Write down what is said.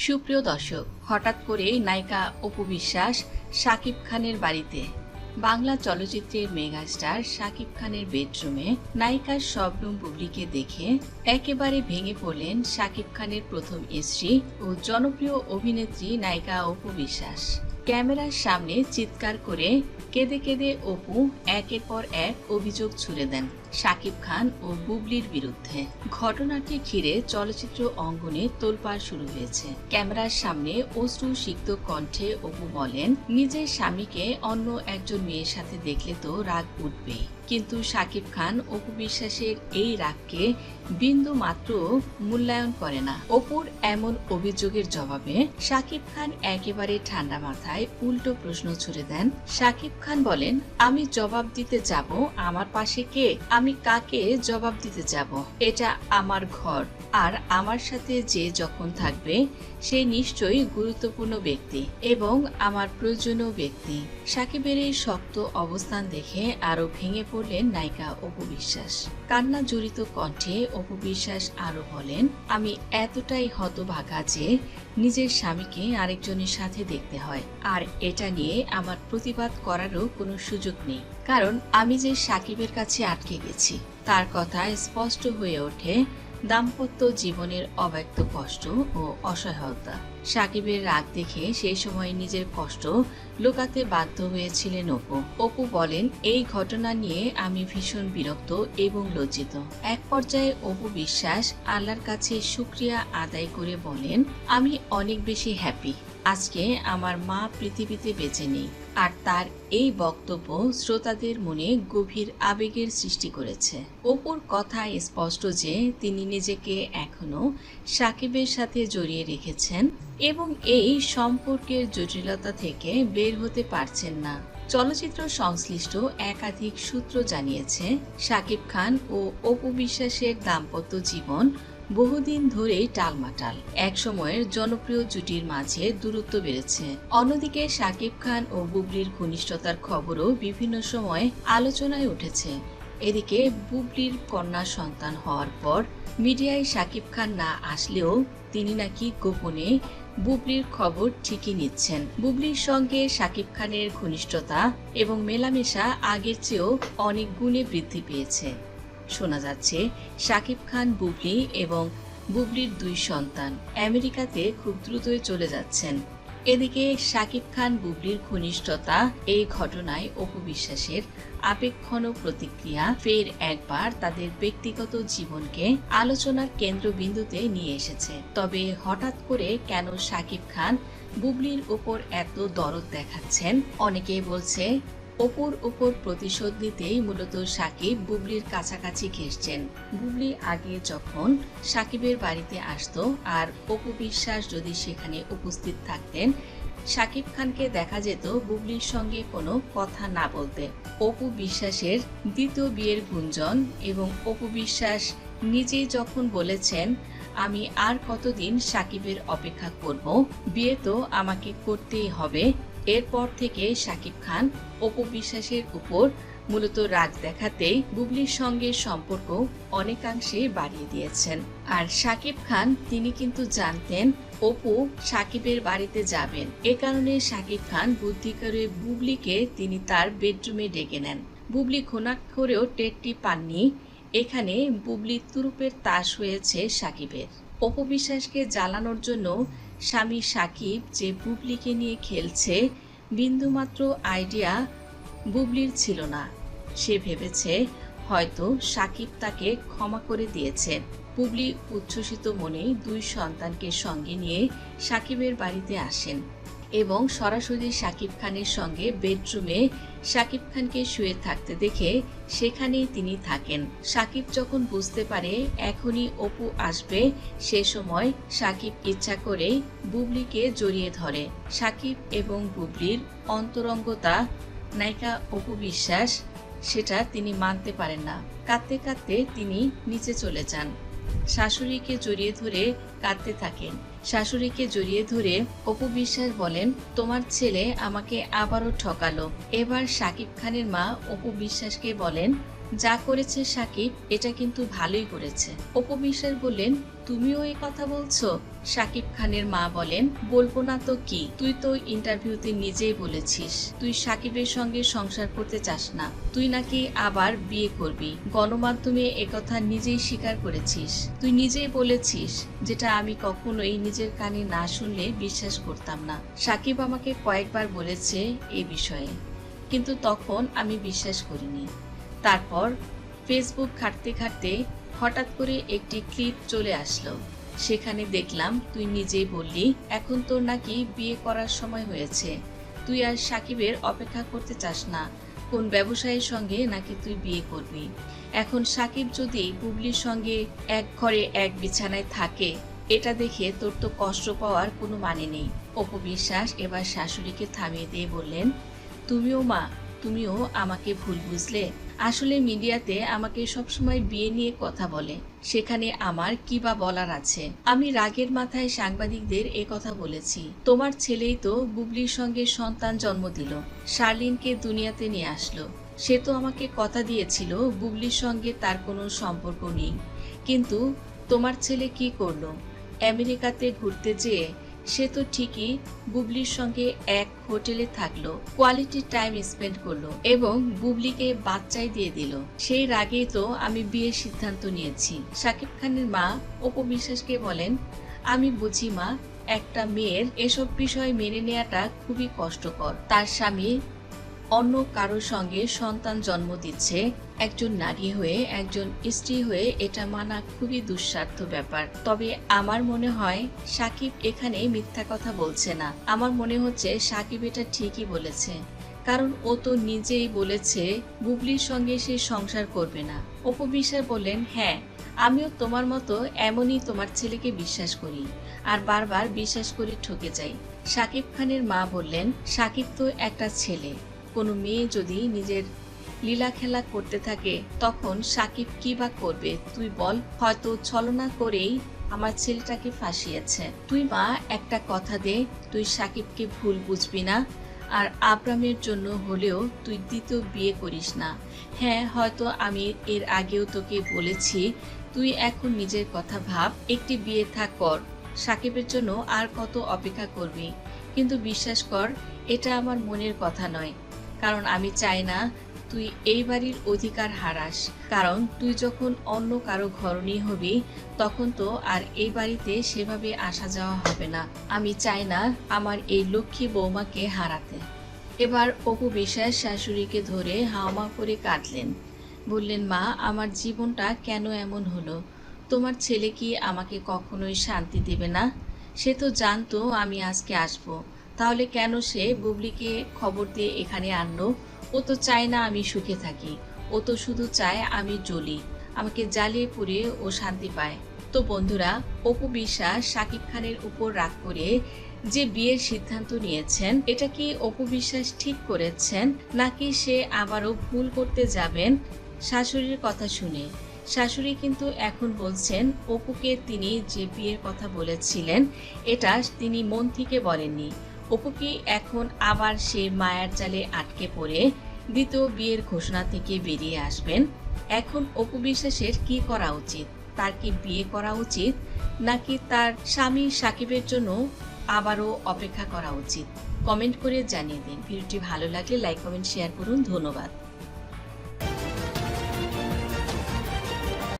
সুপ্রিয় দর্শক, হঠাৎ করে নায়িকা অপু বিশ্বাস শাকিব খানের বাড়িতে। বাংলা চলচ্চিত্রের মেগাস্টার শাকিব খানের বেডরুমে নায়িকার শবনম বুবলিকে দেখে একেবারে ভেঙে পড়লেন শাকিব খানের প্রথম স্ত্রী ও জনপ্রিয় অভিনেত্রী নায়িকা অপু বিশ্বাস। ক্যামেরার সামনে চিৎকার করে কেঁদে কেঁদে অপু একের পর এক অভিযোগ ছুড়ে দেন শাকিব খান ও বুবলির বিরুদ্ধে। ঘটনাটি ঘিরে চলচ্চিত্র অঙ্গনে তোলপাড় শুরু হয়েছে। ক্যামেরার সামনে অশ্রু সিক্ত কণ্ঠে অপু বলেন, নিজের স্বামীকে অন্য একজন মেয়ের সাথে দেখলে তো রাগ উঠবেই, কিন্তু শাকিব খান অপু বিশ্বাসের এই রাগকে বিন্দু মাত্র মূল্যায়ন করে না। অপুর এমন অভিযোগের জবাবে শাকিব খান একেবারে ঠান্ডা মাথায় উল্টো প্রশ্ন ছুড়ে দেন। শাকিব খান বলেন, আমি জবাব দিতে যাব? আমার পাশে কে? আমি কাকে জবাব দিতে যাব? এটা আমার ঘর, আর আমার সাথে যে যখন থাকবে সে নিশ্চয়ই গুরুত্বপূর্ণ ব্যক্তি এবং আমার প্রয়োজনীয় ব্যক্তি। শাকিবের এই শক্ত অবস্থান দেখে আরো ভেঙে পড়লেন নায়িকা অপু বিশ্বাস। কান্না জড়িত কণ্ঠে অপু বিশ্বাস আরো বলেন, আমি এতটাই হতভাগা যে নিজের স্বামীকে আরেকজনের সাথে দেখতে হয়, আর এটা নিয়ে আমার প্রতিবাদ করারও কোনো সুযোগ নেই, কারণ আমি যে শাকিবের কাছে আটকে গেছি। তার কথা স্পষ্ট হয়ে ওঠে দাম্পত্য জীবনের অব্যক্ত কষ্ট ও অসহায়তা। শাকিবের রাগ দেখে সেই সময় নিজের কষ্ট লুকাতে বাধ্য হয়েছিলেন অপু। অপু বলেন, এই ঘটনা নিয়ে আমি ভীষণ বিরক্ত এবং লজ্জিত। এক পর্যায়ে অপু বিশ্বাস আল্লাহর কাছে শুকরিয়া আদায় করে বলেন, আমি অনেক বেশি হ্যাপি আজকে আমার মা পৃথিবীতে বেঁচে নেই। আর তার এই বক্তব্য শ্রোতাদের মনে গভীর আবেগের সৃষ্টি করেছে। অপুর কথায় স্পষ্ট যে তিনি নিজেকে এখনো শাকিবের সাথে জড়িয়ে রেখেছেন এবং এই সম্পর্কের জটিলতা থেকে বের হতে পারছেন না। চলচ্চিত্র সংশ্লিষ্ট একাধিক সূত্র জানিয়েছে, শাকিব খান ও অপু বিশ্বাসের দাম্পত্য জীবন বহুদিন ধরেই টালমাটাল। এক সময়ের জনপ্রিয় জুটির মাঝে দূরত্ব বেড়েছে। অন্যদিকে শাকিব খান ও বুবলির ঘনিষ্ঠতার খবরও বিভিন্ন সময় আলোচনায় উঠেছে। এদিকে বুবলির কন্যা সন্তান হওয়ার পর মিডিয়ায় শাকিব খান না আসলেও তিনি নাকি গোপনে বুবলির খবর ঠিকই নিচ্ছেন। বুবলির সঙ্গে শাকিব খানের ঘনিষ্ঠতা এবং মেলামেশা আগের চেয়েও অনেক গুণে বৃদ্ধি পেয়েছে। শোনা যাচ্ছে শাকিব খান, বুবলি এবং বুবলির দুই সন্তান আমেরিকাতে খুব দ্রুতই চলে যাচ্ছেন। এদিকে শাকিব খান বুবলির ঘনিষ্ঠতা এই ঘটনায় অপু বিশ্বাসের আবেগঘন প্রতিক্রিয়া ফের একবার তাদের ব্যক্তিগত জীবনকে আলোচনার কেন্দ্রবিন্দুতে নিয়ে এসেছে। তবে হঠাৎ করে কেন শাকিব খান বুবলির উপর এত দরদ দেখাচ্ছেন? অনেকেই বলছে অপুর উপর প্রতিশোধ নিতেই মূলত শাকিব বুবলির কাছাকাছি ঘেঁষছেন। বুবলি আগে যখন শাকিবের বাড়িতে আসতো আর অপু বিশ্বাস যদি সেখানে উপস্থিত থাকতেন, শাকিব খানকে দেখা যেত বুবলির সঙ্গে কোনো কথা না বলতে। অপু বিশ্বাসের দ্বিতীয় বিয়ের গুঞ্জন এবং অপু বিশ্বাস নিজেই যখন বলেছেন, আমি আর কতদিন শাকিবের অপেক্ষা করব, বিয়ে তো আমাকে করতেই হবে, এরপর থেকে শাকিব খান অপু বিশ্বাসের উপর মূলত রাগ দেখাতেই বুবলির সঙ্গে সম্পর্ক অনেকাংশে বাড়িয়ে দিয়েছেন। আর শাকিব খান তিনি কিন্তু জানতেন অপু শাকিবের বাড়িতে যাবেন। এ কারণে শাকিব খান বুদ্ধি করে বুবলিকে তিনি তার বেডরুমে ডেকে নেন। বুবলি ঘুণাক্ষরেও টেরটি পাননি এখানে বুবলি তুরুপের তাস হয়েছে শাকিবের। অপু বিশ্বাসকে জ্বালানোর জন্য স্বামী শাকিব যে বুবলিকে নিয়ে খেলছে বিন্দুমাত্র আইডিয়া বুবলির ছিল না। সে ভেবেছে হয়তো শাকিব তাকে ক্ষমা করে দিয়েছে। বুবলি উচ্ছ্বসিত মনে দুই সন্তানকে সঙ্গে নিয়ে শাকিবের বাড়িতে আসেন এবং সরাসরি শাকিব খানের সঙ্গে বেডরুমে শাকিব খানকে শুয়ে থাকতে দেখে সেখানেই তিনি থাকেন। শাকিব যখন বুঝতে পারে এখনই অপু আসবে, সে সময় শাকিব ইচ্ছা করে বুবলিকে জড়িয়ে ধরে। শাকিব এবং বুবলির অন্তরঙ্গতা নায়িকা অপু বিশ্বাস সেটা তিনি মানতে পারেন না। কাঁদতে কাঁদতে তিনি নিচে চলে যান। শাশুড়িকে জড়িয়ে ধরে কাঁদতে থাকেন। শাশুড়িকে জড়িয়ে ধরে অপু বিশ্বাস বলেন, তোমার ছেলে আমাকে আবারও ঠকালো। এবার শাকিব খানের মা অপু বিশ্বাসকে বলেন, যা করেছে সাকিব এটা কিন্তু ভালোই করেছে। অপু বিশ্বাস বললেন, তুমিও এই কথা বলছো? সাকিব খানের মা বলেন, বলবো না তো কি, তুই তো ইন্টারভিউতে নিজেই বলেছিস তুই সাকিবের সঙ্গে সংসার করতে চাস না, তুই নাকি আবার বিয়ে করবি। গণমাধ্যমে একথা নিজেই স্বীকার করেছিস, তুই নিজেই বলেছিস, যেটা আমি কখনোই নিজের কানে না শুনলে বিশ্বাস করতাম না। সাকিব আমাকে কয়েকবার বলেছে এই বিষয়ে, কিন্তু তখন আমি বিশ্বাস করিনি। তারপর ফেসবুক ঘাঁটতে ঘাঁটতে হঠাৎ করে একটি ক্লিপ চলে আসলো, সেখানে দেখলাম তুই নিজেই বললি এখন তোর নাকি বিয়ে করার সময় হয়েছে, তুই আর সাকিবের অপেক্ষা করতে চাস না, কোন ব্যবসায়ীর সঙ্গে নাকি তুই বিয়ে করবি। এখন সাকিব যদি বুবলির সঙ্গে এক ঘরে এক বিছানায় থাকে, এটা দেখে তোর তো কষ্ট পাওয়ার কোনো মানে নেই। অপু বিশ্বাস এবার শাশুড়িকে থামিয়ে দিয়ে বললেন, তুমিও আমাকে ভুল বুঝলে। আসলে মিডিয়াতে আমাকে সবসময় বিয়ে নিয়ে কথা বলে, সেখানে আমার কি বা বলার আছে। আমি রাগের মাথায় সাংবাদিকদের এ কথা বলেছি। তোমার ছেলেই তো বুবলির সঙ্গে সন্তান জন্ম দিল, শার্লিনকে দুনিয়াতে নিয়ে আসলো। সে তো আমাকে কথা দিয়েছিল বুবলির সঙ্গে তার কোনো সম্পর্ক নেই, কিন্তু তোমার ছেলে কি করলো? আমেরিকাতে ঘুরতে যেয়ে সে তো ঠিকই বুবলির সঙ্গে এক হোটেলে থাকলো, কোয়ালিটি টাইম স্পেন্ড করলো এবং বুবলিকে বাচ্চাই দিয়ে দিল। সেই রাগেই তো আমি বিয়ের সিদ্ধান্ত নিয়েছি। সাকিব খানের মা অপু বিশ্বাসকে বলেন, আমি বুঝি মা, একটা মেয়ের এসব বিষয় মেনে নেওয়াটা খুবই কষ্টকর। তার স্বামী অন্য কারোর সঙ্গে সন্তান জন্ম দিচ্ছে, একজন নারী হয়ে একজন স্ত্রী হয়ে এটা মানা খুবই দুঃসাধ্য ব্যাপার। তবে আমার মনে হয় সাকিব এখানে মিথ্যা কথা বলছে না। আমার মনে হচ্ছে সাকিব এটা ঠিকই বলেছে, কারণ ও তো নিজেই বলেছে বুবলির সঙ্গে সে সংসার করবে না। অপু বিশ্বাস বললেন, হ্যাঁ, আমিও তোমার মতো এমনই তোমার ছেলেকে বিশ্বাস করি, আর বারবার বিশ্বাস করে ঠকে যাই। সাকিব খানের মা বললেন, সাকিব তো একটা ছেলে, কোনো মেয়ে যদি নিজের লীলা খেলা করতে থাকে তখন সাকিব কি বা করবে তুই বল? হয়তো ছলনা করেই আমার ছেলেটাকে ফাঁসিয়েছে। তুই মা একটা কথা দে, তুই সাকিবকে ভুল বুঝবি না, আর আব্রামের জন্য হলেও তুই দ্বিতীয় বিয়ে করিস না। হ্যাঁ, হয়তো আমি এর আগেও তোকে বলেছি, তুই এখন নিজের কথা ভাব, একটি বিয়ে কর। সাকিবের জন্য আর কত অপেক্ষা করবি? কিন্তু বিশ্বাস কর, এটা আমার মনের কথা নয়, কারণ আমি চাই না তুই এই বাড়ির অধিকার হারাস। কারণ তুই যখন অন্য কারো ঘরণী হবি তখন তো আর এই বাড়িতে সেভাবে আসা যাওয়া হবে না। আমি চাই না আমার এই লক্ষ্মী বৌমাকে হারাতে। এবার অপু বিশ্বাস শাশুড়িকে ধরে হাওমা করে কাঁদলেন। বললেন, মা, আমার জীবনটা কেন এমন হলো? তোমার ছেলে কি আমাকে কখনোই শান্তি দেবে না? সে তো জানতো আমি আজকে আসবো, তাহলে কেন সে বুবলিকে খবর দিয়ে এখানে আনলো? ও তো চায় না আমি সুখে থাকি, ও তো শুধু চায় আমি জ্বলি, আমাকে জ্বালিয়ে পুড়িয়ে ও শান্তি পায়। তো বন্ধুরা, অপু বিশ্বাস সাকিব খানের উপর রাগ করে যে বিয়ের সিদ্ধান্ত নিয়েছেন, এটা কি অপু বিশ্বাস ঠিক করেছেন, নাকি সে আবারও ভুল করতে যাবেন শাশুড়ির কথা শুনে? শাশুড়ি কিন্তু এখন বলছেন অপুকে তিনি যে বিয়ের কথা বলেছিলেন এটা তিনি মন থেকে বলেননি। অপু কি এখন আবার সে মায়ার জালে আটকে পড়ে দ্বিতীয় বিয়ের ঘোষণা থেকে বেরিয়ে আসবেন? এখন অপু বিশ্বাসের কি করা উচিত? তার কি বিয়ে করা উচিত, নাকি তার স্বামী সাকিবের জন্য আবারও অপেক্ষা করা উচিত? কমেন্ট করে জানিয়ে দিন। ভিডিওটি ভালো লাগলে লাইক, কমেন্ট, শেয়ার করুন। ধন্যবাদ।